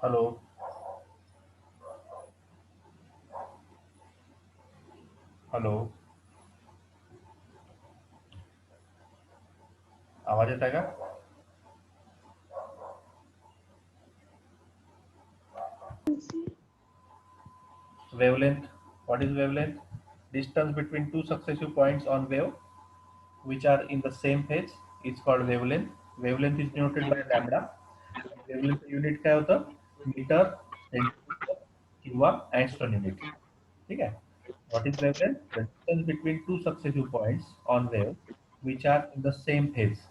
Hello. Hello. आवाज येत आहे का? Wavelength. What is wavelength? Distance between two successive points on wave which are in the same phase is called wavelength. Wavelength is denoted by lambda. Wavelength unit काय होतं? Metre, centimetre किंवा angstrom unit. ठीक आहे. What is wavelength? The distance between two successive points on wave which are in the same phase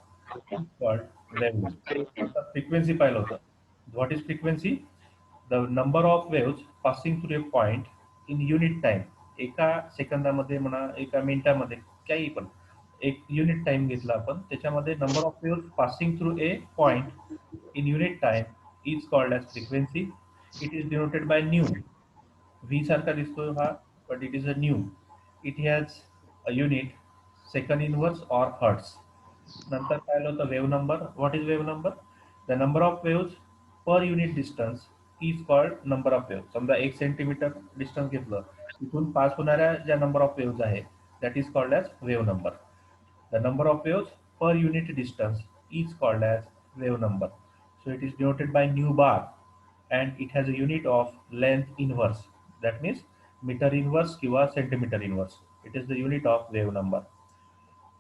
is called wavelength. आता frequency पाहिलं होतं. What is frequency? The number of waves passing through a point in unit time. एका सेकंदामध्ये म्हणा, एका मिनिटामध्ये, काही पण एक युनिट टाइम घेतला आपण, त्याच्यामध्ये number of waves passing through a point in unit time is called as frequency. It is denoted by nu. V सारखा दिसतो हा, but it is a nu. It has a unit second inverse or hertz. नंतर पाहिलं होतं wave number. What is wave number? The number of waves per unit distance is called number of wave. समजा 1 centimetre distance घेतलं, तिथून pass होणाऱ्या ज्या number of waves आहे that is called as wave number. The number of waves per unit distance is called as wave number. So it is denoted by nu bar and it has a unit of length inverse. That means meter inverse किंवा centimeter inverse. It is the unit of wave number.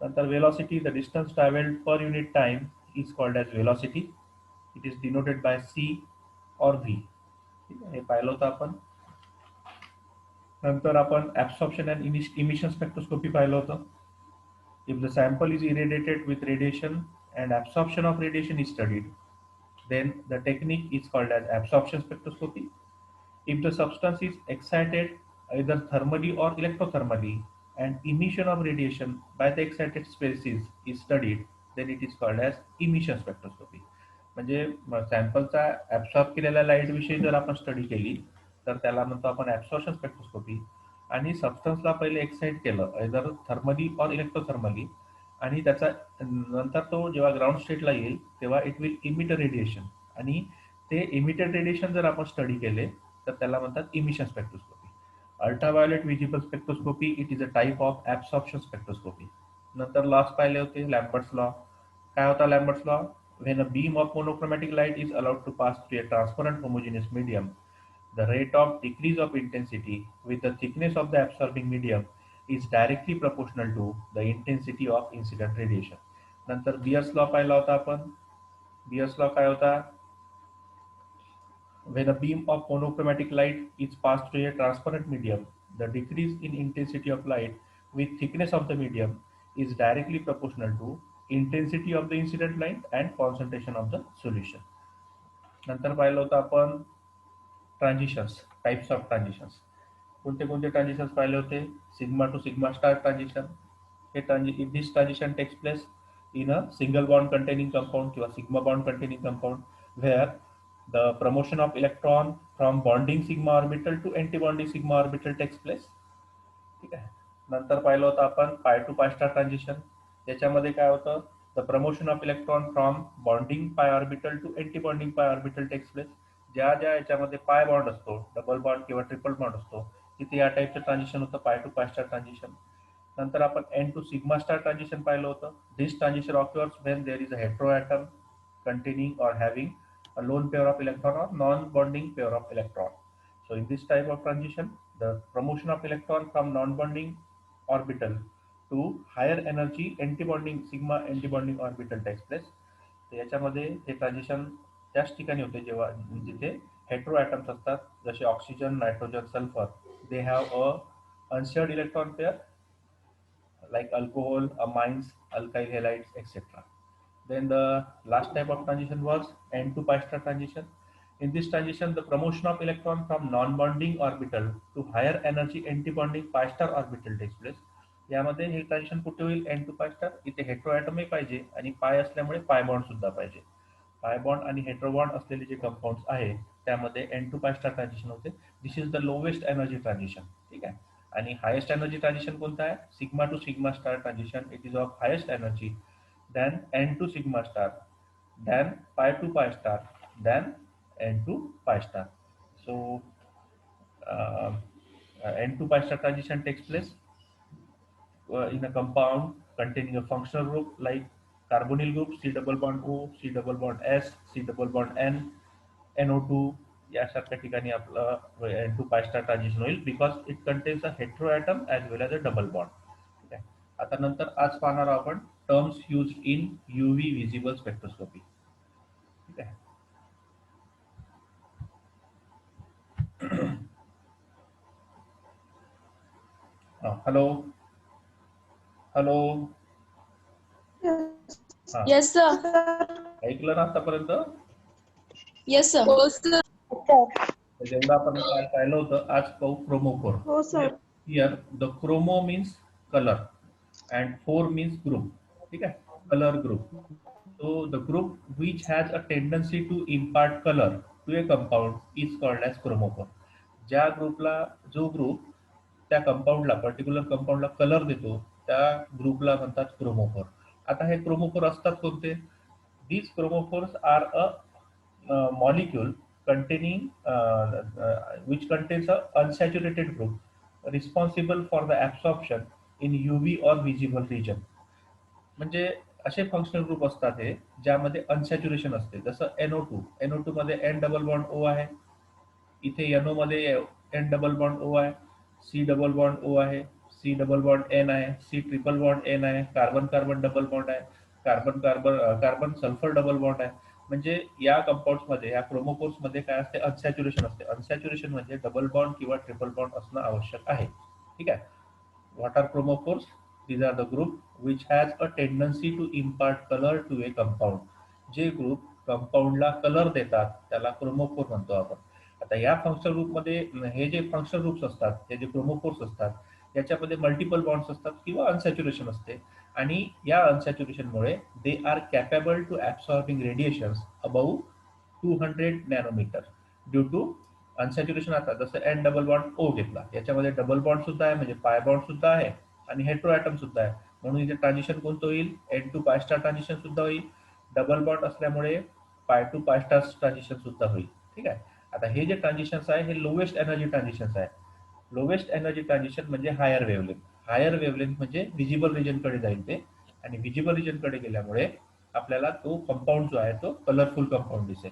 नंतर velocity, the distance traveled per unit time is called as velocity. It is denoted by c or v. ठीक आहे, हे पाहिलं होतं आपण. नंतर आपण absorption and emission spectroscopy पाहिलं होतं. If the sample is irradiated with radiation and absorption of radiation is studied, then the technique is called as absorption spectroscopy. If the substance is excited either thermally or electrothermally and emission of radiation by the excited species is studied, then it is called as emission spectroscopy. म्हणजे सॅम्पलचा absorb केलेल्या light विषयी जर आपण study केली तर त्याला म्हणतो आपण ऍब्सॉर्प्शन स्पेक्ट्रोस्कोपी. आणि सबस्टन्सला पहिले एक्साइट केलं either थर्मली और इलेक्ट्रोथर्मली, आणि त्याचा नंतर तो जेव्हा ग्राउंड स्टेटला येईल तेव्हा इट विल इमिट रेडिएशन, आणि ते इमिटेड रेडिएशन जर आपण स्टडी केले तर त्याला म्हणतात emission spectroscopy. Ultraviolet visible spectroscopy it is a type of absorption spectroscopy. नंतर लॉस पाहिले होते लॅम्बर्ट्स लॉ. काय होता लॅम्बर्ट्स law? When a beam of monochromatic light is allowed to pass through a transparent homogeneous medium, the rate of decrease of intensity with the thickness of the absorbing medium is directly proportional to the intensity of incident radiation. नंतर bears law पाहिला होता आपण. Bears law काय होता? When a beam of monochromatic light is passed through a transparent medium, the decrease in intensity of light with thickness of the medium is directly proportional to intensity of the incident light and concentration of the solution. नंतर पाहिलं होतं आपण transitions, types of transitions. कोणते कोणते transitions पाहिले होते? Sigma to sigma star transition. हे this transition takes place in a single bond containing compound किंवा sigma bond containing compound where the promotion of electron from bonding sigma orbital to anti-bonding sigma orbital takes place. ठीक आहे. नंतर पाहिलं होतं आपण pi two pi star transition. याच्यामध्ये काय होतं? The promotion of electron from bonding पाय ऑर्बिटल टू एंटी बॉन्डिंग पाय ऑर्बिटल टेक्स प्लेस. ज्या ज्या याच्यामध्ये पाय बॉन्ड असतो, डबल बॉन्ड किंवा ट्रिपल बॉन्ड असतो, तिथे या टाईपचं ट्रान्झिशन होतं pi two pi star transition. नंतर आपण N to sigma star transition पाहिलं होतं. This transition occurs when there is a hetero atom containing or having a lone pair of electron or non-bonding pair of electron. So in this type of transition, the promotion of electron from non-bonding orbital to higher energy anti-bonding sigma anti-bonding orbital takes place. तर याच्यामध्ये हे transition त्याच ठिकाणी होते जेव्हा जिथे hetero atoms असतात, जसे oxygen, nitrogen, sulphur. They have a unshared electron pair like alcohol, amines, alkyl halides, etc. Then the last type of transition was N to pi star transition. In this transition, the promotion of electron from non-bonding orbital to higher energy anti-bonding pi star orbital takes place. यामध्ये हे transition कुठे होईल? N to pi star. इथे hetero ॲटमही पाहिजे आणि पाय असल्यामुळे pi bond सुद्धा पाहिजे. पाय बॉन्ड आणि हेट्रो बॉन्ड असलेले जे कंपाऊंड्स आहे त्यामध्ये N to pi star transition होते. This is the lowest energy transition. ठीक आहे. आणि हायेस्ट एनर्जी ट्रान्झिशन कोणतं आहे? Sigma to sigma star transition. It is of highest energy, then n to sigma star, then pi to pi star, then N2 pi star. So uh, N2 pi star transition takes place in a compound containing a functional group like carbonyl group C double bond O, C double bond S, C double bond N, NO2 यासारख्या ठिकाणी आपलं N2 pi star transition होईल because it contains a heteroatom as well as a double bond. ठीक आहे. आता नंतर आज पाहणार आहोत आपण terms used in UV visible spectroscopy. ठीक आहे. हॅलो हॅलो हा Yes, sir. ऐकलं ना आतापर्यंत Yes, sir. हो, sir. जेवढं आपण काय पाहिलं होतं आज पाहू क्रोमोफोर. हो sir. Here the chromo means colour and phore means group. ठीक आहे, colour group. So the group which has a tendency to impart color to a compound is called as chromophore. ज्या ग्रुपला जो ग्रुप त्या कंपाऊंडला particular कंपाऊंडला colour देतो त्या ग्रुपला म्हणतात क्रोमोफोर. आता हे क्रोमोफोर असतात कोणते? These chromophores are a molecule containing which contains a unsaturated group responsible for the absorption in UV or visible region. म्हणजे असे फंक्शनल ग्रुप असतात हे ज्यामध्ये अनसॅच्युरेशन असते. जसं NO2 मध्ये N डबल बॉन्ड O आहे, इथे NO मध्ये N डबल बॉन्ड O आहे, C डबल बॉन्ड O आहे, C डबल बॉन्ड N आहे, C ट्रिपल बॉन्ड N आहे, कार्बन कार्बन डबल बॉन्ड आहे, carbon carbon carbon sulphur double bond आहे. म्हणजे या कंपाऊंड्स मध्ये या क्रोमोफोर्स मध्ये काय असते? अनसॅच्युरेशन असते. अनसॅच्युरेशन म्हणजे डबल बॉन्ड किंवा ट्रिपल बॉन्ड असणं आवश्यक आहे. ठीक आहे. What are chromophores? These are the group which has a tendency to impart color to a compound. जे ग्रुप कंपाऊंडला कलर देतात त्याला क्रोमोफोर म्हणतो आपण. आता या फंक्शनल ग्रुपमध्ये हे जे फंक्शनल ग्रुप्स असतात, हे जे क्रोमोफोर्स असतात, याच्यामध्ये मल्टिपल बॉन्ड्स असतात किंवा अनसॅच्युरेशन असते. आणि या अनसॅच्युरेशनमुळे they are capable to absorbing radiations about 200 nanometre due to unsaturation. आता जसं N डबल बॉन्ड O घेतला, याच्यामध्ये डबल बॉन्ड सुद्धा आहे म्हणजे पाय बॉन्ड सुद्धा आहे आणि हेट्रोॲटम सुद्धा आहे. म्हणून इथे ट्रान्झिशन कोणतं होईल? N2 pi star ट्रान्झिशन सुद्धा होईल. डबल बॉन्ड असल्यामुळे pi two pi star transition सुद्धा होईल. ठीक आहे. आता हे जे ट्रान्झिशन्स आहे हे लोवेस्ट एनर्जी ट्रान्झिशन्स आहे. लोवेस्ट एनर्जी ट्रान्झिशन म्हणजे हायर वेव्हलेंथ. हायर वेव्हलेंथ म्हणजे विजिबल रिजनकडे जाईल ते, आणि विजिबल रिजनकडे गेल्यामुळे आपल्याला तो कंपाऊंड जो आहे तो कलरफुल कंपाऊंड दिसेल.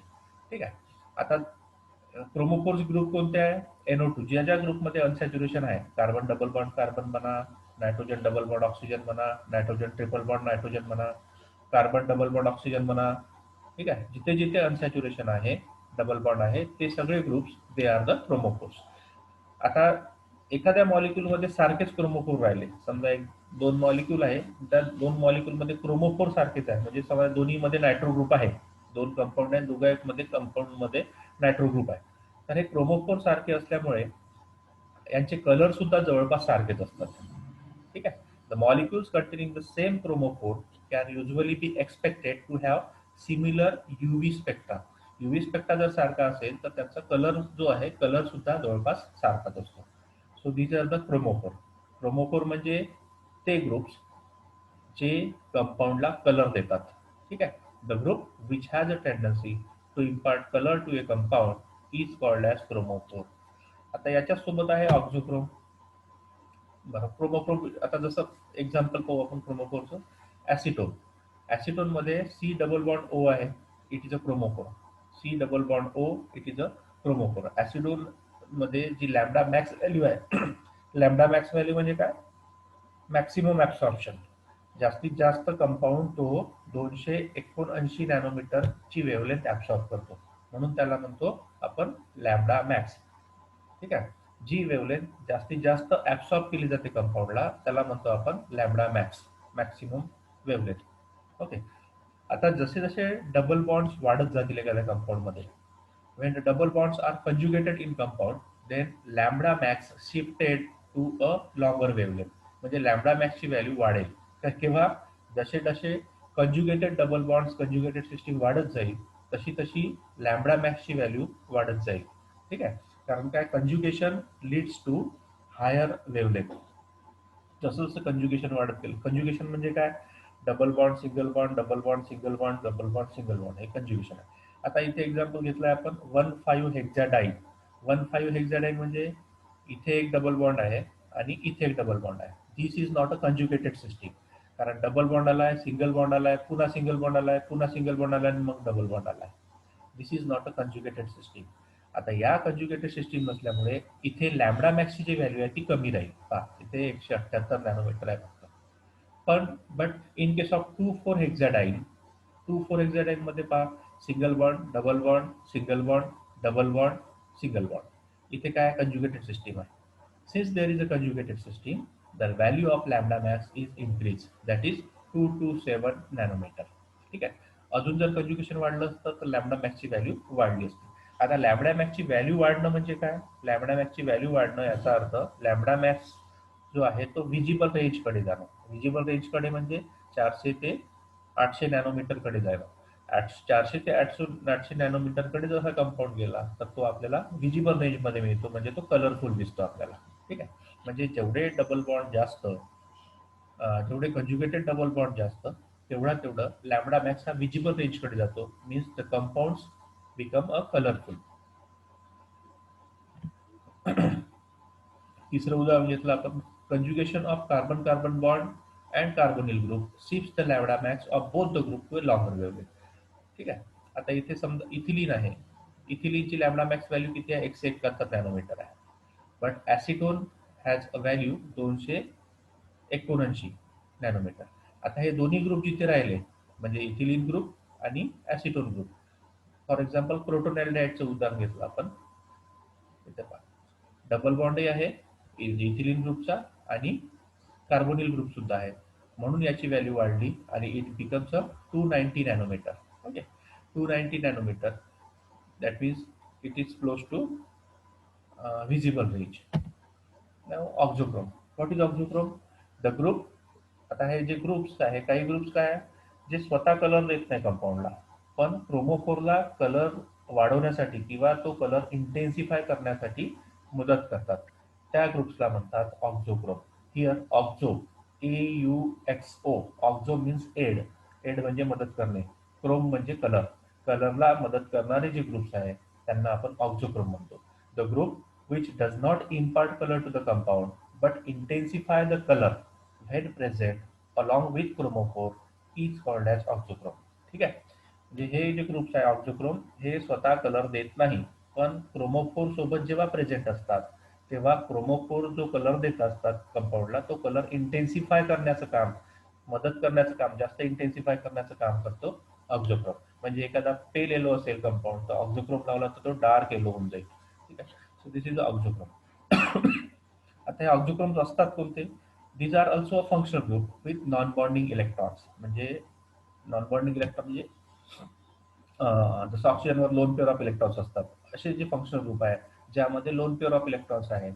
ठीक आहे. आता क्रोमोफोर्स ग्रुप कोणते आहे? NO2. ज्या ज्या ग्रुपमध्ये अनसॅच्युरेशन आहे, कार्बन डबल बॉन्ड कार्बन म्हणा, नायट्रोजन डबल बॉन्ड ऑक्सिजन म्हणा, नायट्रोजन ट्रिपल बॉन्ड नायट्रोजन म्हणा, कार्बन डबल बॉन्ड ऑक्सिजन म्हणा. ठीक आहे. जिथे जिथे अनसॅच्युरेशन आहे, डबल बॉन्ड आहे, ते सगळे groups they are the chromophores. आता एखाद्या मॉलिक्यूलमध्ये सारखेच क्रोमोफोर राहिले, समजा एक दोन मॉलिक्यूल आहे, त्या दोन मॉलिक्यूलमध्ये क्रोमोफोर सारखेच आहे, म्हणजे समजा दोन्हीमध्ये नायट्रो ग्रुप आहे, दोन कंपाऊंड आहे, दोघांमध्ये कंपाऊंडमध्ये नायट्रो ग्रुप आहे. तर हे क्रोमोफोर सारखे असल्यामुळे यांचे कलर सुद्धा जवळपास सारखेच असतात. ठीक आहे. The molecules containing the same chromophore can usually be expected to have similar UV spectra. UV spectra जर सारखा असेल तर त्याचा कलर जो आहे, कलर सुद्धा जवळपास सारखाच असतो. So these are the chromophore. Chromophore म्हणजे ते ग्रुप्स जे कंपाऊंडला कलर देतात. ठीक आहे. The group which has a tendency to impart colour to a compound is called as chromophore. आता याच्या सोबत आहे ऑक्झोक्रोम. बरं, क्रोमोफोर आता जसं एक्झाम्पल पाहू आपण क्रोमोफोरचं. ॲसिटोन. ॲसिटोनमध्ये C डबल बॉन्ड O आहे, it is a chromophore. C double bond O, it is a chromophore. Acetone मध्ये जी लॅम्बडा मॅक्स व्हॅल्यू आहे, लॅम्बडा मॅक्स व्हॅल्यू म्हणजे काय? Maximum absorption. जास्तीत जास्त कंपाऊंड तो 279 नॅनोमीटरची वेव्हलेंथ ॲब्सॉर्ब करतो, म्हणून त्याला म्हणतो आपण लॅम्बडा मॅक्स. ठीक आहे. जी वेव्हलेंथ जास्तीत जास्त ॲब्सॉर्ब केली जाते कंपाऊंडला त्याला म्हणतो आपण lambda max, maximum wavelength. Okay. आता जसे जसे डबल बॉन्ड्स वाढत जातील एखाद्या कंपाऊंडमध्ये, when the double bonds are conjugated in compound, then lambda max shifted to a longer wavelength. म्हणजे लॅम्बडा मॅक्सची व्हॅल्यू वाढेल. तर केव्हा? जसे जसे कंज्युगेटेड डबल बॉन्ड्स कंज्युगेटेड सिस्टीम वाढत जाईल तशी तशी लॅम्बडा मॅक्सची व्हॅल्यू वाढत जाईल. ठीक आहे. कारण काय? Conjugation leads to higher wavelength. जसं जसं कंज्युगेशन वाढत गेलं, कंज्युगेशन म्हणजे काय? Double bond single bond, double bond single bond, double bond single bond, हे कंज्युगेशन आहे. आता इथे एक्झाम्पल घेतलाय आपण 1,5-हेक्झाडाईन. 1,5-हेक्झाडाईन म्हणजे इथे एक डबल बॉन्ड आहे आणि इथे एक डबल बॉन्ड आहे. दिस is not a conjugated system. कारण डबल बॉन्ड आलाय, सिंगल बॉन्ड आलाय, पुन्हा सिंगल बॉन्ड आलाय, पुन्हा सिंगल बॉन्ड आलाय आणि मग डबल बॉन्ड आलाय. दिस is not a conjugated system. आता या कंज्युगेटेड सिस्टीम नसल्यामुळे इथे लॅम्बडा मॅक्सची जी व्हॅल्यू आहे ती कमी राहील. पहा इथे 178 नॅनोमीटर आहे फक्त. पण बट इन केस ऑफ 2,4-हेक्झाडाईन, 2,4-हेक्झाडाईन मध्ये पहा, single bond, double bond, single bond, double bond, single bond. इथे काय कंज्युगेटेड सिस्टीम आहे. Since there is a conjugated system, the value of lambda max is increase, that is 227 nanometre. ठीक आहे. अजून जर कंज्युगेशन वाढलं असतं तर लॅम्बडा मॅक्सची व्हॅल्यू वाढली असती. आता लॅम्बडा मॅक्सची व्हॅल्यू वाढणं म्हणजे काय? लॅम्बडा मॅक्सची व्हॅल्यू वाढणं याचा अर्थ लॅम्बडा मॅक्स जो आहे तो व्हिजिबल रेंजकडे जाणं. व्हिजिबल रेंजकडे म्हणजे 400 ते 800 नॅनोमीटरकडे जायला. 400 ते 800 नॅनोमीटरकडे जसा कंपाऊंड गेला तर तो आपल्याला व्हिजिबल रेंजमध्ये मिळतो, म्हणजे तो कलरफुल दिसतो आपल्याला. ठीक आहे. म्हणजे जेवढे डबल बॉन्ड जास्त, जेवढे कंज्युगेटेड डबल बॉन्ड जास्त, तेवढं लॅम्बडा मॅक्स हा व्हिजिबल रेंजकडे जातो. Means the compounds become a colourful. तिसरं उदाहरण घेतलं आपण, conjugation of carbon carbon bond and carbonyl group shifts the lambda max of both the group to a longer wavelength. ठीक आहे. आता इथे समजा इथिलीन आहे. इथिलीनची लॅम्बडा मॅक्स व्हॅल्यू किती आहे? 171 नॅनोमीटर आहे. But acetone has a value 279 nanometre. आता हे दोन्ही ग्रुप जिथे राहिले, म्हणजे इथिलीन ग्रुप आणि ॲसिटोन ग्रुप. फॉर एक्झाम्पल प्रोटोनॅल्डाइडचं उदाहरण घेतलं आपण. इथे पहा, डबल बॉन्डही आहे इथिलीन ग्रुपचा आणि कार्बोनिल ग्रुप सुद्धा आहे. म्हणून याची व्हॅल्यू वाढली आणि it becomes a 290 nanometre. Okay. 290 nanometre, that means it is close to visible range. नाव auxochrome. What is auxochrome? The group. आता हे जे ग्रुप्स आहे, काही ग्रुप्स काय आहे, जे स्वतः कलर देत नाही कंपाऊंडला, पण क्रोमोफोरला कलर वाढवण्यासाठी किंवा तो कलर इंटेन्सिफाय करण्यासाठी मदत करतात. त्या ग्रुप्सला म्हणतात auxochrome. Here auxo, AUXO, auxo means aid. Aid म्हणजे मदत करणे, क्रोम म्हणजे कलर. कलरला मदत करणारे जे ग्रुप्स आहेत त्यांना आपण ऑक्झोक्रोम म्हणतो. The group which does not impart color to the compound but intensify the color when present along with chromophore is called as ऑक्झोक्रोम. ठीक आहे. म्हणजे हे जे ग्रुप्स आहे ऑक्झोक्रोम, हे स्वतः कलर देत नाही, पण क्रोमोफोर सोबत जेव्हा प्रेझेंट असतात तेव्हा क्रोमोफोर जो कलर देत असतात कंपाऊंडला, तो कलर इंटेन्सिफाय करण्याचं काम, मदत करण्याचं काम, जास्त इंटेन्सिफाय करण्याचं काम करतो ऑक्झोक्रोम. म्हणजे एखादा पेल येलो असेल कंपाऊंड, तर ऑक्झोक्रोम लावला तर तो डार्क येलो होऊन जाईल. ठीक आहे. So this is auxochrome. आता हे ऑक्झोक्रोम्स असतात कोणते? These are also a functional group with non bonding electrons. म्हणजे नॉन बॉन्डिंग इलेक्ट्रॉन म्हणजे जसं ऑक्सिजनवर लोन पेअर ऑफ इलेक्ट्रॉन्स असतात, असे जे फंक्शनल ग्रुप आहे ज्यामध्ये लोन पेअर ऑफ इलेक्ट्रॉन्स आहेत,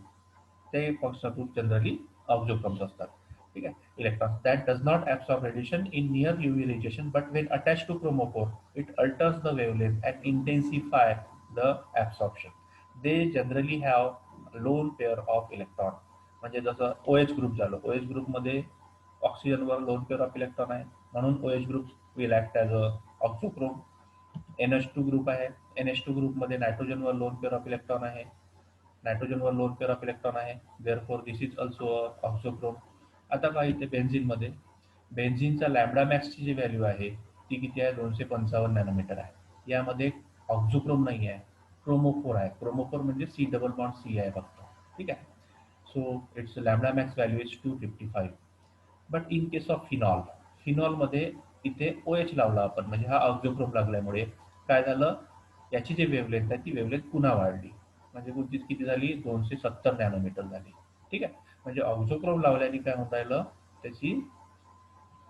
ते फंक्शनल ग्रुप जनरली ऑक्झोक्रोम्स असतात. ठीक आहे. Electrons that does not absorb radiation in near UV radiation but when attach to chromophore it alters the wavelength and intensify the absorption. They generally have lone pair of electron. म्हणजे जसं OH group झालं, OH ग्रुपमध्ये ऑक्सिजनवर lone pair of electron आहे, म्हणून OH group will act as a auxochrome. NH2 group आहे, NH2 ग्रुपमध्ये नायट्रोजनवर लोन पेअर ऑफ इलेक्ट्रॉन आहे, नायट्रोजनवर लोन पेअर ऑफ इलेक्ट्रॉन आहे, देअरफॉर दिस इज ऑल्सो ऑक्झोक्रोम. आता पहा इथे बेन्झिनमध्ये, बेन्झिनचा लॅम्बडा मॅक्सची जी व्हॅल्यू आहे ती किती आहे? 255 नॅनोमीटर आहे. यामध्ये ऑक्झोक्रोम नाही आहे, क्रोमोफोर आहे. क्रोमोफोर म्हणजे C डबल बॉन्ड C आहे फक्त. ठीक आहे. So its lambda max value is 255. But in case of phenol, फिनॉलमध्ये इथे OH लावला आपण, म्हणजे हा ऑक्झोक्रोम लागल्यामुळे काय झालं, याची जी वेवलेंथ आहे ती वेवलेंथ पुन्हा वाढली. म्हणजे कोणती किती झाली? 270 नॅनोमीटर झाली. ठीक आहे. म्हणजे ऑक्झोक्रोम लावल्याने काय होऊन राहिलं, त्याची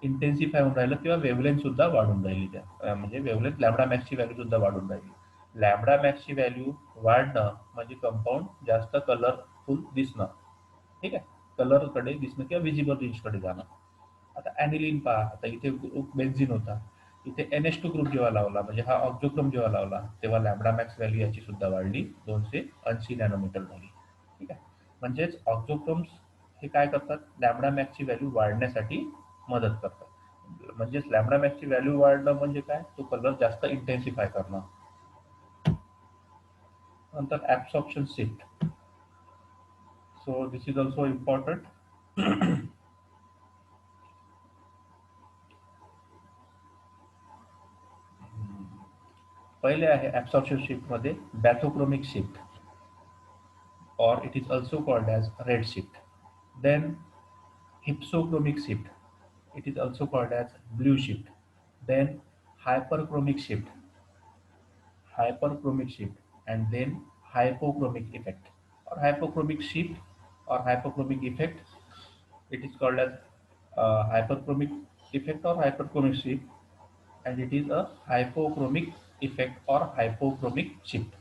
इंटेन्सिफाय होऊन राहिलं किंवा वेवलेंथ सुद्धा वाढून राहिली. त्या म्हणजे वेवलेंथ लॅम्बडा मॅक्सची व्हॅल्यू सुद्धा वाढून राहिली. लॅम्बडा मॅक्सची व्हॅल्यू वाढणं म्हणजे कंपाऊंड जास्त कलरफुल दिसणं. ठीक आहे. कलरकडे दिसणं किंवा व्हिजिबल रेंजकडे जाणं. आता ॲनिलीन पहा, आता इथे ग्रुप बेन्झिन होता, इथे NH2 ग्रुप जेव्हा लावला, म्हणजे हा ऑक्झोक्रोम जेव्हा लावला, तेव्हा लॅम्बडा मॅक्स व्हॅल्यू याची सुद्धा वाढली, 280 नॅनोमीटर झाली. ठीक आहे. म्हणजेच ऑक्झोक्रोम्स हे काय करतात? लॅम्बडा मॅक्सची व्हॅल्यू वाढण्यासाठी मदत करतात. म्हणजेच लॅम्बडा मॅक्सची व्हॅल्यू वाढणं म्हणजे काय? तो कलर जास्त इंटेन्सिफाय करणं. नंतर absorption shift. So this is also important. पहिले आहे absorption shift मध्ये bathochromic shift, or it is also called as red shift. Then hypsochromic shift, it is also called as blue shift. Then hyperchromic shift, hyperchromic shift, and then hypochromic effect, or hypochromic shift, or hypochromic effect. It is called as hyperchromic effect or hyperchromic shift, and it is a hypochromic effect or hypochromic shift.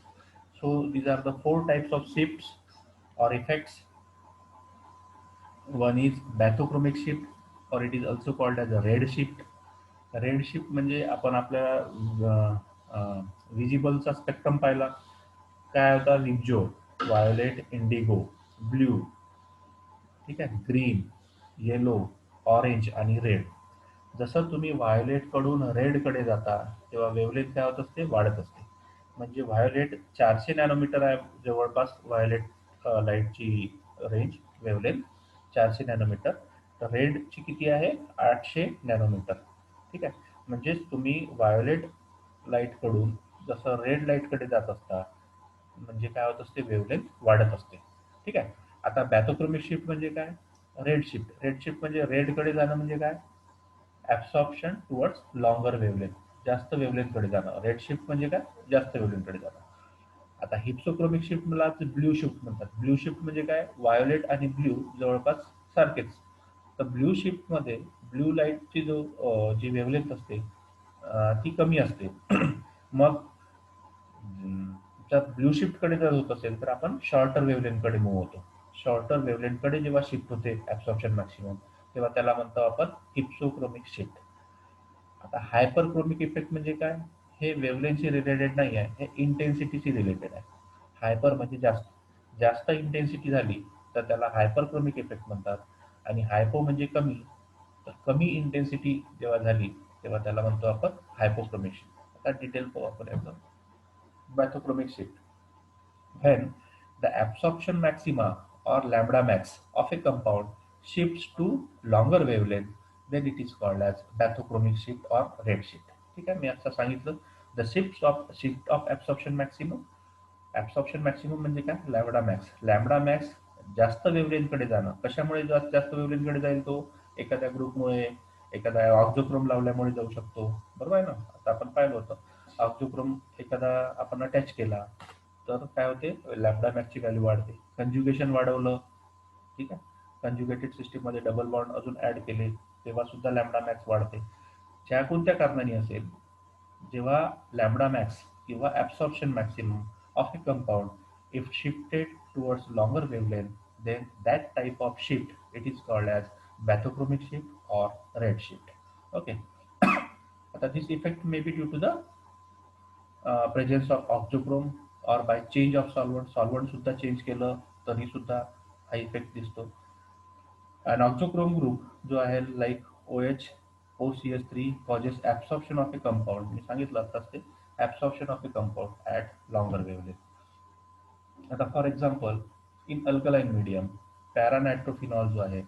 So these are the four types of shifts or effects. One is bathochromic shift, or it is also called as a red shift. Red shift म्हणजे आपण आपल्या विजिबलचा spectrum पाहिला. काय होता? विबजो, violet, Indigo, blue, ठीक आहे, green, yellow, orange आणि red. जसं तुम्ही व्हायोलेट कडून रेड कडे जाता तेव्हा वेवलेंथ काय होत असते? वाढत असते. म्हणजे व्हायोलेट 400 नॅनोमीटर आहे जवळपास, व्हायोलेट लाईटची रेंज वेवलेंथ 400 नॅनोमीटर. तर रेडची किती आहे? 800 नॅनोमीटर. ठीक आहे. म्हणजेच तुम्ही व्हायोलेट लाईटकडून जसं रेड लाईटकडे जात असता, म्हणजे काय होत असते? वेवलेंथ वाढत असते. ठीक आहे. आता बॅथोक्रोमिक शिफ्ट म्हणजे काय? Red shift. रेड शिफ्ट म्हणजे रेडकडे जाणं म्हणजे काय? ॲब्सॉर्प्शन टुवर्ड्स लॉंगर वेवलेंथ, जास्त वेवलेंथकडे जाणं. रेड शिफ्ट म्हणजे काय? जास्त वेवलेंथकडे जाणं. आता हिप्सोक्रोमिक शिफ्टला ब्ल्यू शिफ्ट म्हणतात. ब्ल्यू शिफ्ट म्हणजे काय? व्हायोलेट आणि ब्ल्यू जवळपास सारखेच. तर ब्ल्यू शिफ्टमध्ये ब्ल्यू लाईटची जी वेवलेंथ असते ती कमी असते. मग जर ब्ल्यू शिफ्टकडे जर होत असेल तर आपण शॉर्टर वेवलेंथकडे मूव्ह होतो. शॉर्टर वेवलेंथकडे जेव्हा शिफ्ट होते ॲब्सॉर्प्शन मॅक्सिमम, तेव्हा त्याला म्हणतो आपण हिप्सोक्रोमिक शिफ्ट. आता हायपरक्रोमिक इफेक्ट म्हणजे काय? हे वेवलेंथशी रिलेटेड नाही आहे, हे इंटेन्सिटीशी रिलेटेड आहे. हायपर म्हणजे जास्त, जास्त इंटेन्सिटी झाली तर त्याला हायपरक्रोमिक इफेक्ट म्हणतात. आणि हायपो म्हणजे कमी, तर कमी इंटेन्सिटी जेव्हा झाली तेव्हा त्याला म्हणतो आपण हायपोक्रोमिक शिफ्ट. आता डिटेल पाहू आपण याचं. बॅथोक्रोमिक shift, when the absorption maxima or lambda max of a compound shifts to longer wavelength, then it is called as bathochromic shift or red shift. ठीक आहे. मी आता सांगितलं the shift of absorption maximum. Absorption maximum म्हणजे काय? Lambda max. Lambda max जास्त वेवलेंथकडे जाणं. कशामुळे जास्त जास्त वेवलेंथकडे जाईल तो? एखाद्या ग्रुपमुळे, एखादा ऑक्झोक्रोम लावल्यामुळे जाऊ शकतो. बरोबर आहे ना? आता आपण पाहिलं होतं, ऑक्झोक्रोम एखादा आपण अटॅच केला तर काय होते? लॅम्बडा मॅक्सची व्हॅल्यू वाढते. कंज्युगेशन वाढवलं, ठीक आहे, कंज्युगेटेड सिस्टीममध्ये डबल बॉन्ड अजून ॲड केले तेव्हा सुद्धा लॅम्बडा मॅक्स वाढते. ज्या कोणत्या कारणाने असेल, जेव्हा लॅम्बडा मॅक्स किंवा absorption maximum of a compound if shifted towards longer wavelength, then that type of shift it is called as bathochromic shift or red shift. Okay. आता this effect may be due to the presence of auxochrome or by change of solvent. Solvent सुद्धा change केलं तरी सुद्धा हा effect दिसतो. And ऑक्झोक्रोम group जो आहे like OH, OCH3 causes absorption of a compound. मी सांगितलं आताच ते, absorption of a compound at longer wavelength. आता for example, in alkaline medium paranitrophenol जो आहे,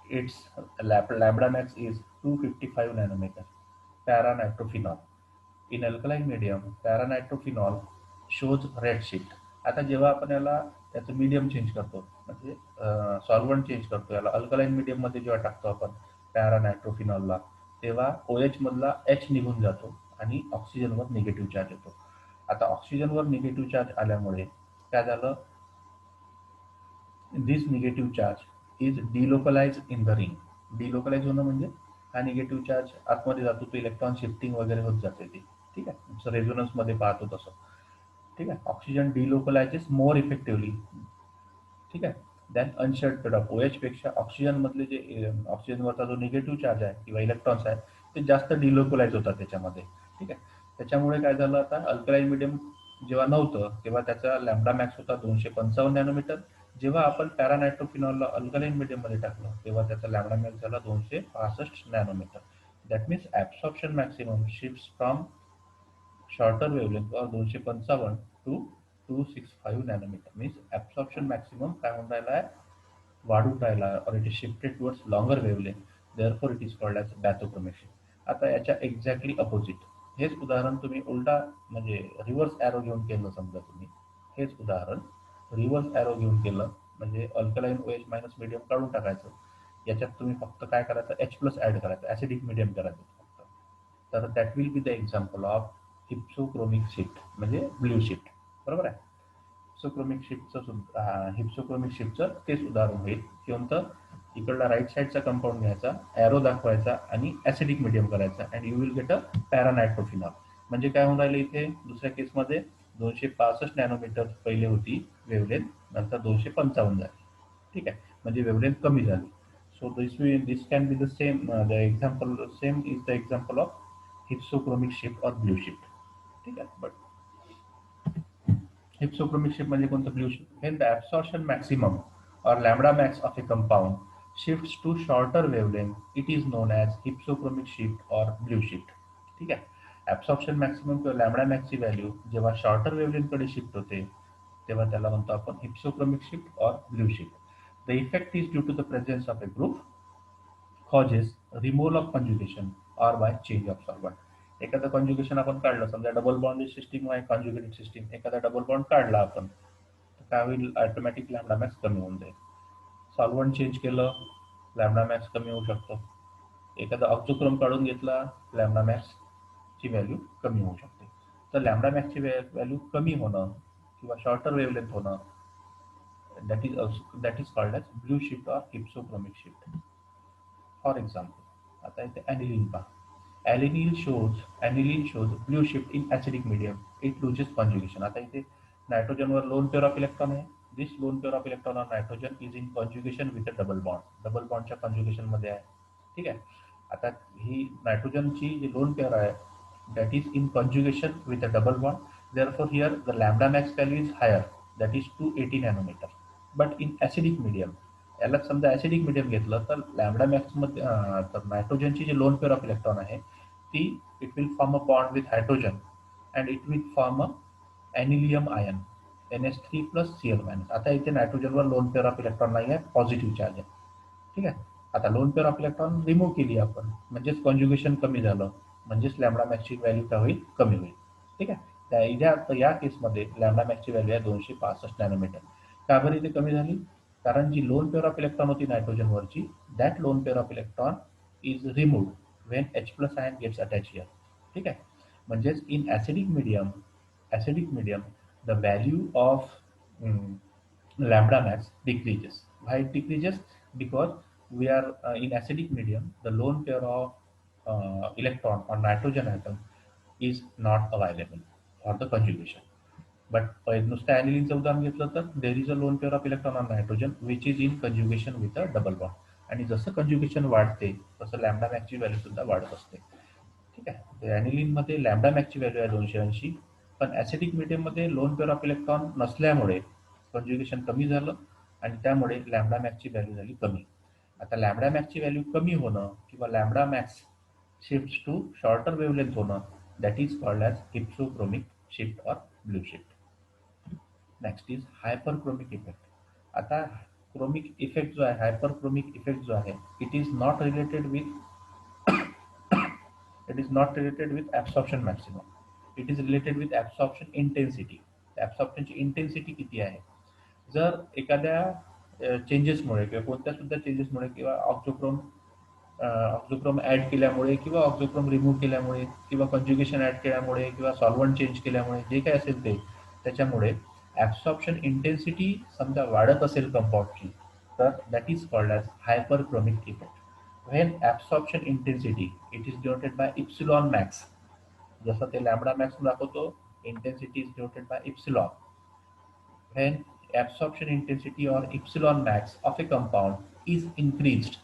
its lambda max is 255 nanometre. Paranitrophenol in alkaline medium, paranitrophenol shows red shift. आता जेव्हा आपण याला त्याचं मीडियम चेंज करतो, म्हणजे सॉल्वंट चेंज करतो, याला अल्कलाइन मीडियममध्ये जेव्हा टाकतो आपण पॅरानायट्रोफिनॉलला, तेव्हा OH मधला H निघून जातो आणि ऑक्सिजनवर निगेटिव्ह चार्ज येतो. आता ऑक्सिजनवर निगेटिव्ह चार्ज आल्यामुळे काय झालं? This negative charge is delocalize in the ring. Delocalize होणं म्हणजे हा निगेटिव्ह चार्ज आतमध्ये जातो, तो इलेक्ट्रॉन शिफ्टिंग वगैरे होत जाते ती. ठीक आहे. जसं रेझोनन्समध्ये पाहतो तसं. ठीक आहे. ऑक्सिजन डिलोकलाइजेस मोर इफेक्टिव्हली, ठीक आहे, दॅन अनशेअर्ड प्रोडक्ट. OH पेक्षा ऑक्सिजनमधले जे ऑक्सिजनवरचा जो निगेटिव्ह चार्ज आहे किंवा इलेक्ट्रॉन्स आहे ते जास्त डिलोकलाइज होतात त्याच्यामध्ये. ठीक आहे. त्याच्यामुळे काय झालं? आता अल्कलाइन मीडियम जेव्हा नव्हतं तेव्हा त्याचा लॅम्बडा मॅक्स होता 255 नॅनोमीटर. जेव्हा आपण पॅरानायट्रोफिनॉलला अल्कलाइन मीडियममध्ये टाकलं तेव्हा त्याचा लॅम्बडा मॅक्स झाला 265 nanometre. That means absorption maximum shifts from shorter wavelength or 255 to 265 nanometre means absorption maximum काय होऊन राहिला आहे, वाढून राहिला or it is shifted towards longer wavelength, therefore it is called as bathochromic shift. आता याच्या exactly opposite हेच उदाहरण तुम्ही उलटा म्हणजे रिव्हर्स ॲरो घेऊन केलं, समजा तुम्ही हेच उदाहरण रिव्हर्स ॲरो घेऊन केलं म्हणजे alkaline O H minus medium काढून टाकायचं, याच्यात तुम्ही फक्त काय करायचं, एच प्लस ॲड करायचं, ॲसिडिक मिडियम करायचं फक्त. तर that will be the example of hypsochromic shift म्हणजे ब्ल्यू शिफ्ट. बरोबर आहे. हिप्सोक्रोमिक शिफ्टचं सुद्धा हिप्सोक्रोमिक शिफ्टचं तेच उदाहरण होईल. कोणतं, इकडला राईट साईडचा कंपाऊंड घ्यायचा, ॲरो दाखवायचा आणि ॲसिडिक मिडियम करायचा and you will get a paranitrophenol. म्हणजे काय होऊन राहिलं इथे दुसऱ्या केसमध्ये 265 नॅनोमीटर पहिले होती वेवलेंथ, नंतर 255 झाली. ठीक आहे, म्हणजे वेवलेंथ कमी झाली. So this can be the same the example same is the example of hypsochromic shift और ब्ल्यू शिफ्ट. ठीक आहे. बट hypsochromic shift म्हणजे कोणतं, blue shift. When the absorption maximum or lambda max of a compound shifts to shorter wavelength, it is known as hypsochromic shift or blue shift. ठीक आहे. Absorption maximum किंवा lambda मॅक्सची value जेव्हा shorter wavelength कडे shift होते तेव्हा त्याला म्हणतो आपण हिप्सोक्रोमिक शिफ्ट और blue shift. The effect is due to the presence of a group causes removal of conjugation or by change of solvent. एखादं कॉन्ज्युगेशन आपण काढलं, समजा डबल बॉन्ड सिस्टीम आहे कॉन्ज्युगेटेड सिस्टीम, एखादा डबल बॉन्ड काढला आपण तर काय होईल, ऑटोमॅटिक लॅम्बडा मॅक्स कमी होऊन जाईल. सॉल्व्हंट चेंज केलं, लॅम्बडा मॅक्स कमी होऊ शकतो. एखादा ऑक्झोक्रोम काढून घेतला, लॅम्बडा मॅक्सची व्हॅल्यू कमी होऊ शकते. तर लॅम्बडा मॅक्सची व्हॅल्यू कमी होणं किंवा शॉर्टर वेवलेंथ होणं that is called as blue shift or hypsochromic shift. For example आता इथे ॲनिलीन पहा. Aniline shows blue shift in acidic medium, it loses conjugation. आता इथे नायट्रोजनवर लोन पेअर ऑफ इलेक्ट्रॉन आहे. This lone pair of electron on nitrogen is in conjugation with a double bond, double बॉन्डच्या कॉन्ज्युगेशनमध्ये आहे. ठीक आहे. आता ही नायट्रोजनची जी लोन पेअर आहे that is in conjugation with a double bond, therefore here the lambda max value is higher, that is 280 nanometre. But in acidic medium, याला समजा ॲसिडिक मीडियम घेतलं तर लॅम्बडा मॅक्समध्ये तर नायट्रोजनची जी लोन पेअर ऑफ इलेक्ट्रॉन आहे ती it will form a bond with hydrogen and it will form a anilium ion NH3 plus Cl minus. आता इथे नायट्रोजनवर लोन पेअर ऑफ इलेक्ट्रॉन नाही आहे, पॉझिटिव्ह चार्ज आहे. ठीक आहे. आता lone pair of electron remove केली आपण म्हणजेच कॉन्ज्युगेशन कमी झालं, म्हणजेच लॅम्बडा मॅक्सची व्हॅल्यू काय होईल, कमी होईल. ठीक आहे. या केसमध्ये लॅम्बडा मॅक्सची व्हॅल्यू आहे 265 नॅनोमीटर. का बरं इथे कमी झाली, कारण जी लोन पेअर ऑफ इलेक्ट्रॉन होती नायट्रोजनवरची that lone pair of electron is removed when H plus ion gets attach here. ठीक आहे. म्हणजेच in acidic medium the value of lambda max decreases. Why it decreases? Because we are in acidic medium, the lone pair of electron or nitrogen atom is not available for the conjugation. But नुसतं anilinचं उदाहरण घेतलं तर there is a lone pair of electron on nitrogen which is in conjugation with a double bond. आणि जसं conjugation वाढते तसं lambda मॅक्सची value सुद्धा वाढत असते. ठीक आहे. ॲनिलीनमध्ये लॅम्बडा मॅक्सची व्हॅल्यू आहे 280, पण ॲसिडिक मीडियममध्ये लोन पेअर ऑफ इलेक्ट्रॉन नसल्यामुळे कॉन्ज्युगेशन कमी झालं आणि त्यामुळे लॅम्बडा मॅक्सची व्हॅल्यू झाली कमी. आता लॅम्बडा मॅक्सची व्हॅल्यू कमी होणं किंवा lambda max shift to shorter wavelength होणं that is called as hypsochromic shift or blue shift. Next is hyperchromic effect. आता क्रोमिक इफेक्ट जो आहे, हायपरक्रोमिक इफेक्ट जो आहे, it is not related with it is not related with absorption maximum, it is related with absorption intensity. ॲब्सॉर्प्शनची intensity किती आहे. जर एखाद्या चेंजेसमुळे किंवा कोणत्या सुद्धा चेंजेसमुळे किंवा ऑक्झोक्रोम ॲड केल्यामुळे किंवा ऑक्झोक्रोम रिमूव्ह केल्यामुळे किंवा कॉन्ज्युगेशन ॲड केल्यामुळे किंवा सॉल्व्हंट चेंज केल्यामुळे जे काय असेल ते त्याच्यामुळे ॲब्सॉर्प्शन इंटेन्सिटी समजा वाढत असेल कंपाऊंडची तर that is called as hyperchromic effect. when absorption intensity it is denoted by epsilon max, जसं ते लॅम्बडा मॅक्स दाखवतो intensity is denoted by epsilon. when absorption intensity or epsilon max of a compound is increased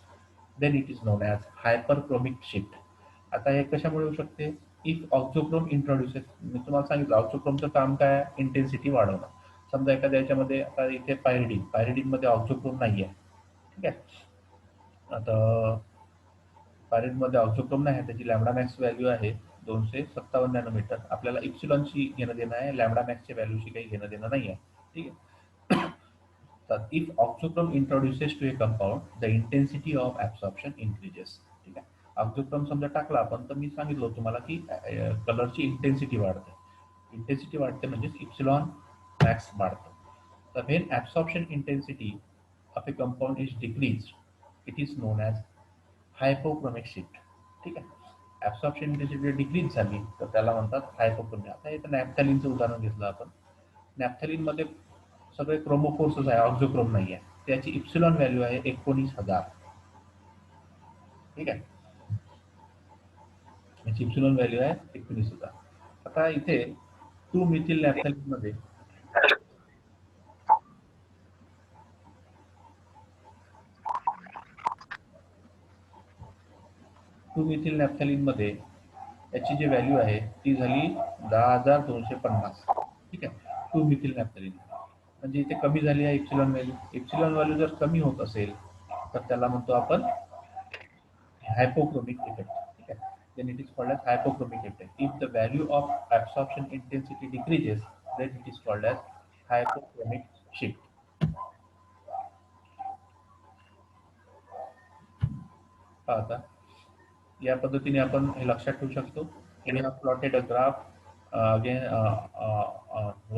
then it is known as hyperchromic shift. आता हे कशामुळे होऊ शकते, if auxochrome इंट्रोड्युसेस, मी तुम्हाला सांगितलं ऑक्झोक्रोमचं काम काय आहे, इंटेन्सिटी वाढवणं. समजा एखाद्या याच्यामध्ये आता इथे पायरिडिनमध्ये ऑक्झोक्रोम नाही आहे. ठीक आहे. आता पायरिडमध्ये ऑक्झोक्रोम नाही आहे, त्याची लॅम्बडा मॅक्स व्हॅल्यू आहे 257 नॅनोमीटर. आपल्याला इप्सिलॉनशी घेणं देणं आहे, लॅम्बडा मॅक्सच्या व्हॅल्यूशी काही घेणं देणं नाही आहे. ठीक आहे. तर if auxochrome introduces to a compound the intensity of absorption increases. ठीक आहे. ऑक्झोक्रोम समजा टाकला आपण, तर मी सांगितलं तुम्हाला की कलरची इंटेन्सिटी वाढते. इंटेन्सिटी वाढते म्हणजे इप्सिलॉन मॅक्स वाढतो. तर when absorption intensity of a compound is decrease it is known as hypochromic shift. ठीक आहे. ॲब्सॉर्प्शन इंटेन्सिटी डिक्रीज झाली तर त्याला म्हणतात हायपोक्रोमिक. आता इथं नॅफ्थॅलिनचं उदाहरण घेतलं आपण. नॅफ्थॅलिनमध्ये सगळे क्रोमोफोर्सच आहे, ऑक्झोक्रोम नाही आहे. त्याची इप्सिलॉन व्हॅल्यू आहे 19,000. ठीक आहे. याची इप्सिलॉन व्हॅल्यू आहे 19,000. आता इथे 2 मिथिल नॅफ्थॅलिनमध्ये 2 मिथिल नॅफ्थॅलिनमध्ये याची जी व्हॅल्यू आहे ती झाली 10,250. ठीक आहे. 2 मिथिल नॅफ्थॅलिन म्हणजे इथे कमी झाली आहे इप्सिलॉन व्हॅल्यू. इप्सिलॉन व्हॅल्यू जर कमी होत असेल तर त्याला म्हणतो आपण hypochromic effect. ठीक आहे. Then it is called as hypochromic effect. If the value of absorption intensity decreases, then it is called as hypochromic shift. आता या पद्धतीने आपण हे लक्षात ठेवू शकतो. We have plotted a graph again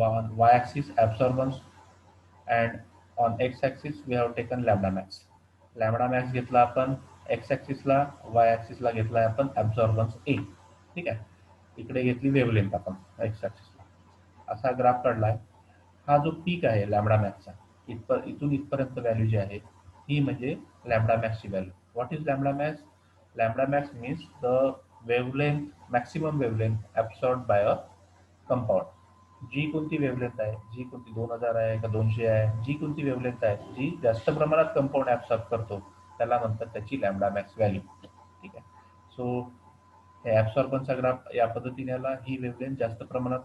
on y-axis absorbance and on x-axis we have taken lambda max. Lambda max घेतला आपण एक्स ॲक्सिसला, वाय ॲक्सिसला घेतला आपण ॲब्झॉर्बन्स ए. ठीक आहे. इकडे घेतली वेव्हलेंथ आपण एक्स ॲक्सिसला. असा ग्राफ काढलाय. हा जो पीक आहे लॅम्बडा मॅक्सचा, इथून इथपर्यंत व्हॅल्यू जी आहे ही म्हणजे लॅम्बडा मॅक्सची value. What is lambda max? Lambda max means the wavelength, maximum wavelength absorbed by a compound. जी कोणती वेव्हलेंथ आहे, जी कोणती 2000 आहे का 200 आहे, जी कोणती वेव्हलेंथ आहे जी जास्त प्रमाणात कंपाऊंड ॲब्सॉर्ब करतो त्याला म्हणतात त्याची लॅम्बडा मॅक्स व्हॅल्यू. ठीक आहे. सो हे ॲब्सॉर्बन्सचा ग्राफ या पद्धतीने आला. ही वेव्हलेंथ जास्त प्रमाणात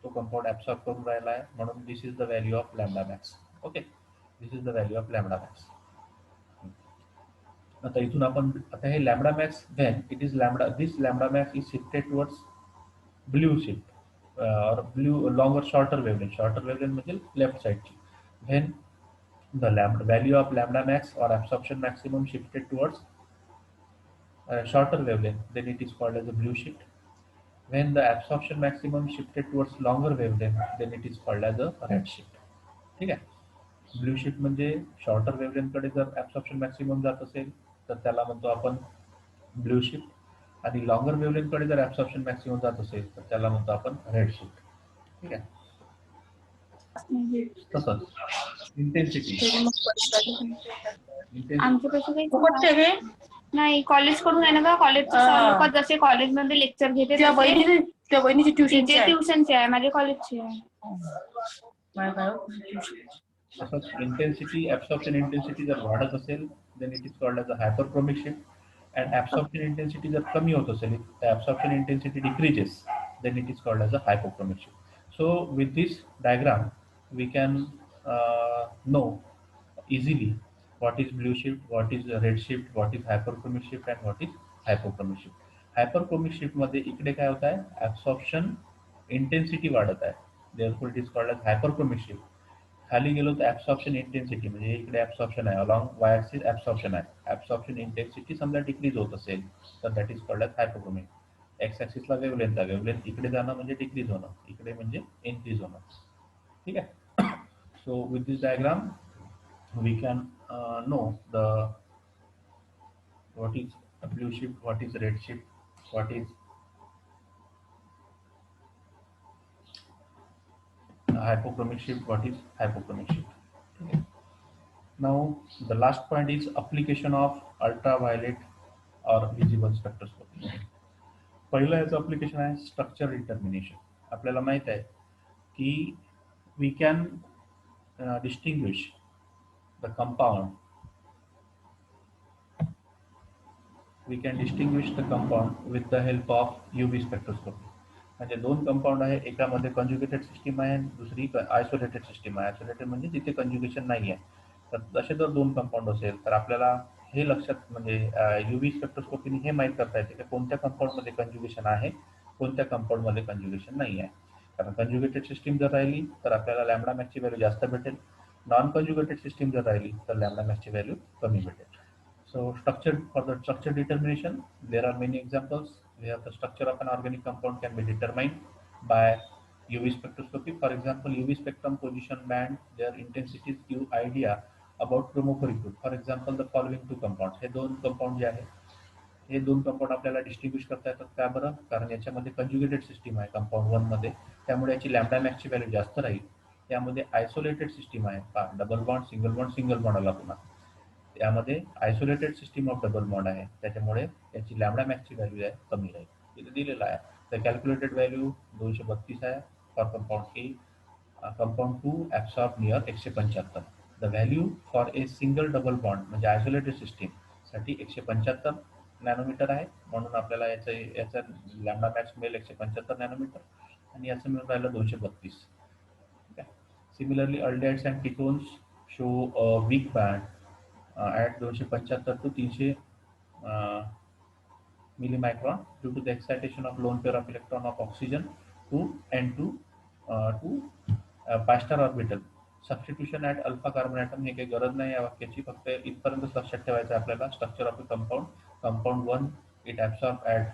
तो कंपाऊंड ॲब्सॉर्ब करून राहिला आहे म्हणून this is the value of lambda max. Okay. This is the value of lambda max. आता इथून आपण आता हे lambda max when it is lambda this lambda max is shifted towards blue shift और blue longer shorter wavelength. Shorter wavelength म्हणजे left साइडची. When the lambda value of lambda max or absorption maximum shifted towards shorter wavelength, then it is called as a blue shift. When the absorption maximum shifted towards longer wavelength, then it is called as a red shift. ठीक आहे. Blue shift म्हणजे shorter wavelength कडे जर absorption maximum जात असेल तर त्याला म्हणतो आपण ब्ल्यू शिफ्ट, आणि लॉंगर वेव्हलेंथ कडे जर ॲब्सॉर्प्शन मॅक्सिमम जात असेल तर त्याला म्हणतो आपण रेड शिफ्ट. ठीक आहे. तसंच इंटेन्सिटी इंटेन्सिटी आमच्यापासून काही फुकटचे हे नाही. कॉलेज कडून आहे ना का, कॉलेजचे लोक जसे कॉलेजमध्ये लेक्चर घेते त्या बहिणीची ट्युशनचे आहे, माझ्या कॉलेजची आहे. तसंच इंटेन्सिटी ॲब्सॉर्प्शन इंटेन्सिटी जर वाढत असेल then it is called as a hyperchromic shift. And absorption intensity जर कमी होत असेल, absorption intensity decreases, then it is called as a hypochromic shift. So with this diagram we can know easily what is blue shift, what is red shift, what is hyperchromic shift and what is hypochromic shift. Hyperchromic shift मध्ये इकडे काय होत आहे, absorption intensity वाढत आहे, therefore it is called as hyperchromic shift. खाली गेलो तर ॲब्सॉर्प्शन इंटेन्सिटी म्हणजे इकडे ॲब्सॉर्प्शन आहे, अलॉंग वाय ॲक्सिस ॲब्सॉर्प्शन आहे. ॲब्सॉर्प्शन इंटेन्सिटी समजा डिक्रीज होत असेल तर that is called as hypochromic. X ॲक्सिसला वेव्हलेंथ आहे, वेव्हलेंथ इकडे जाणं म्हणजे डिक्रीज होणं, इकडे म्हणजे इन्क्रीज होणं. ठीक आहे. So with this diagram we can know the what is a blue shift, what is red shift, what is a hypochromic shift, what is hypochromic shift. Okay. Now the last point is application of ultraviolet or visible spectroscopy. पहिलं याचं application आहे structure determination. आपल्याला माहित आहे की we can distinguish the compound we can distinguish the compound with the help of UV spectroscopy. म्हणजे दोन compound आहे, एकामध्ये कंजुगेटेड सिस्टीम आहे, दुसरी आयसोलेटेड सिस्टीम आहे. आयसोलेटेड म्हणजे जिथे कंजुगेशन नाही आहे. तर असे जर दोन कंपाऊंड असेल तर आपल्याला हे लक्षात म्हणजे UV स्पेक्ट्रोस्कोपीने हे माहीत करता येते की कोणत्या कंपाऊंडमध्ये कंजुगेशन आहे कोणत्या कंपाऊंडमध्ये कंज्युगेशन नाही आहे. कारण कंज्युगेटेड सिस्टीम जर राहिली तर आपल्याला लॅम्बडा मॅक्सची व्हॅल्यू जास्त भेटेल, नॉन कंज्युगेटेड सिस्टीम जर राहिली तर लॅम्बडा मॅक्सची व्हॅल्यू कमी भेटेल. So for the structure determination, there are many examples. We have the structure of an organic compound can be determined by UV spectroscopy. For example, UV spectrum position band, their intensities give idea about chromophoric group. For example, the following two compounds. हे दोन compound जे आहे हे दोन compound आपल्याला distinguish करता येतात. का बरं? कारण याच्यामध्ये कंज्युगेटेड सिस्टीम आहे कंपाऊंड 1 मध्ये, त्यामुळे याची लॅम्बडा मॅक्सची व्हॅल्यू जास्त राहील. त्यामध्ये आयसोलेटेड सिस्टीम आहे का डबल बॉन्ड सिंगल बॉन्ड आला पुन्हा, यामध्ये isolated system of double bond आहे, त्याच्यामुळे याची लॅम्बडा मॅक्सची व्हॅल्यू आहे कमी राहील. इथे दिलेलं आहे द कॅल्क्युलेटेड व्हॅल्यू 232 आहे for compound A. Compound 2 absorb near 175. The value for a single double bond म्हणजे आयसोलेटेड सिस्टीम साठी 175 नॅनोमीटर आहे, म्हणून आपल्याला याचा लॅम्बडा मॅक्स मिळेल 175 नॅनोमीटर आणि याचं मिळून राहिलं 232. ठीक आहे. Similarly aldehydes and ketones show a weak band at 275 to 300 millimicron due to the excitation of lone pair of electron of oxygen to N2 to pi star orbital. Substitution at alpha carbon atom हे काही गरज नाही या वाक्याची, फक्त इथपर्यंत लक्षात ठेवायचं आपल्याला. Structure of a compound 1 it absorb at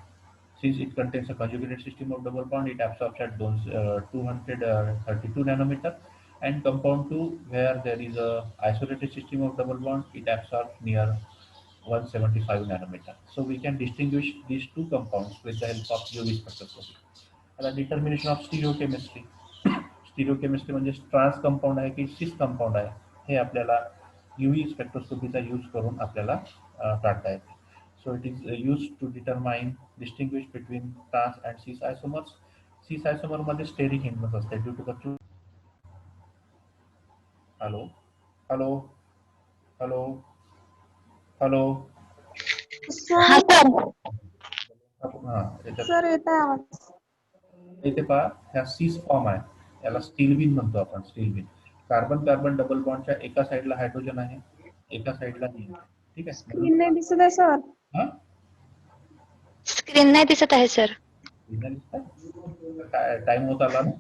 since it contains a conjugated system of double bond, it absorbs at 232 nanometer, and compound 2 where there is a isolated system of double bond, it absorbs near 175 nanometer. So we can distinguish these two compounds with the help of UV spectroscopy. आता determination of स्टिरिओकेमिस्ट्री. स्टिरिओकेमिस्ट्री म्हणजे trans compound आहे की सिस compound आहे हे आपल्याला UV स्पेक्ट्रोस्कोपीचा use करून आपल्याला काढता येते. So it is used to determine distinguish between trans and cis isomers. Cis isomer मध्ये स्टेरिक हिंडन्स असते due to the hello hello hello hello हा सर. हा याच्यात सर येत आहे आवाज. इथे पहा ह्या सिस फॉर्म आहे, याला स्टील बिन म्हणतो आपण. स्टील बिन कार्बन कार्बन डबल बॉन्डच्या एका साईडला हायड्रोजन आहे, एका साईडला नाही. ठीक आहे, म्हणून स्क्रीन नाही दिसत आहे सर. हा स्क्रीन नाही दिसत आहे सर. काय टाइम होत आला ना.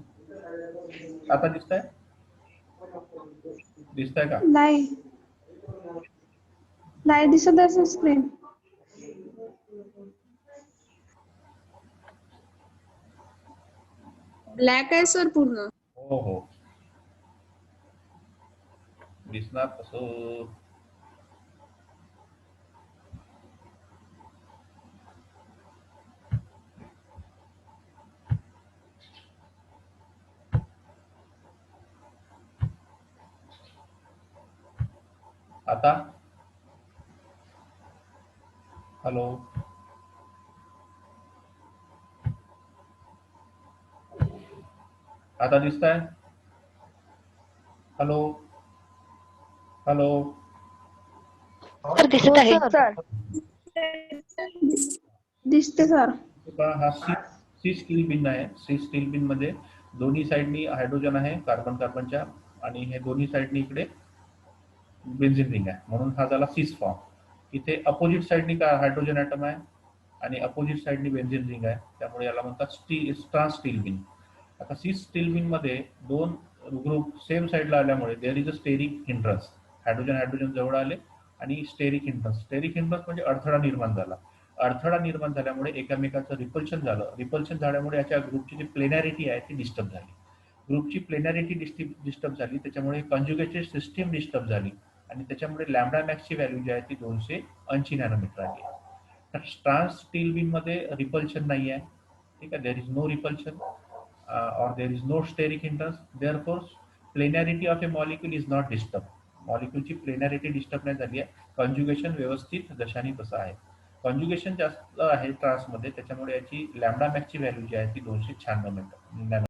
आता दिसतंय का? नाही नाही दिसत आहे सर स्क्रीन. ब्लॅक आहे सर पूर्ण. हो हो दिसणार कसं. आता हॅलो आता दिसतंय? हॅलो हॅलो सर दिसत आहे. दिसते सर. हा सी स्टील बिन आहे. सी स्टील बिन मध्ये दोन्ही साईडनी हायड्रोजन आहे कार्बन कार्बनच्या, आणि हे दोन्ही साईडनी इकडे बेन्झिन रिंग आहे, म्हणून हा झाला सिस फॉर्म. इथे अपोजिट साईडनी का हायड्रोजन ॲटम आहे आणि अपोजिट साईडनी बेन्झिन रिंग आहे, त्यामुळे याला म्हणतात ट्रान्स स्टील बिन. आता सिस स्टील बिन मध्ये दोन ग्रुप सेम साईडला आल्यामुळे there is a steric hindrance. Hydrogen जवळ आले आणि स्टेरिक हिंड्रन्स म्हणजे अडथळा निर्माण झाला. अडथळा निर्माण झाल्यामुळे एकमेकाचं रिपल्शन झालं. रिपल्शन झाल्यामुळे याच्या ग्रुपची जी प्लेनॅरिटी आहे ती डिस्टर्ब झाली. ग्रुपची प्लेनॅरिटी डिस्टर्ब झाली, त्याच्यामुळे कॉन्ज्युगेटेड सिस्टीम डिस्टर्ब झाली आणि त्याच्यामुळे लॅम्बडा मॅक्सची व्हॅल्यू जी आहे ती 280 नॅनोमीटर आली. तर ट्रान्स स्टील बिनमध्ये रिपल्शन नाही आहे. ठीक आहे, there is no repulsion or there is no steric hindrance, therefore planarity of a molecule is not disturbed. मॉलिक्यूलची प्लेनॅरिटी डिस्टर्ब नाही झाली आहे. कॉन्ज्युगेशन व्यवस्थित जशानी तसं आहे. कॉन्ज्युगेशन जास्त आहे ट्रान्समध्ये, त्याच्यामुळे याची लॅम्बडा मॅक्सची व्हॅल्यू जी आहे ती 296 नॅनो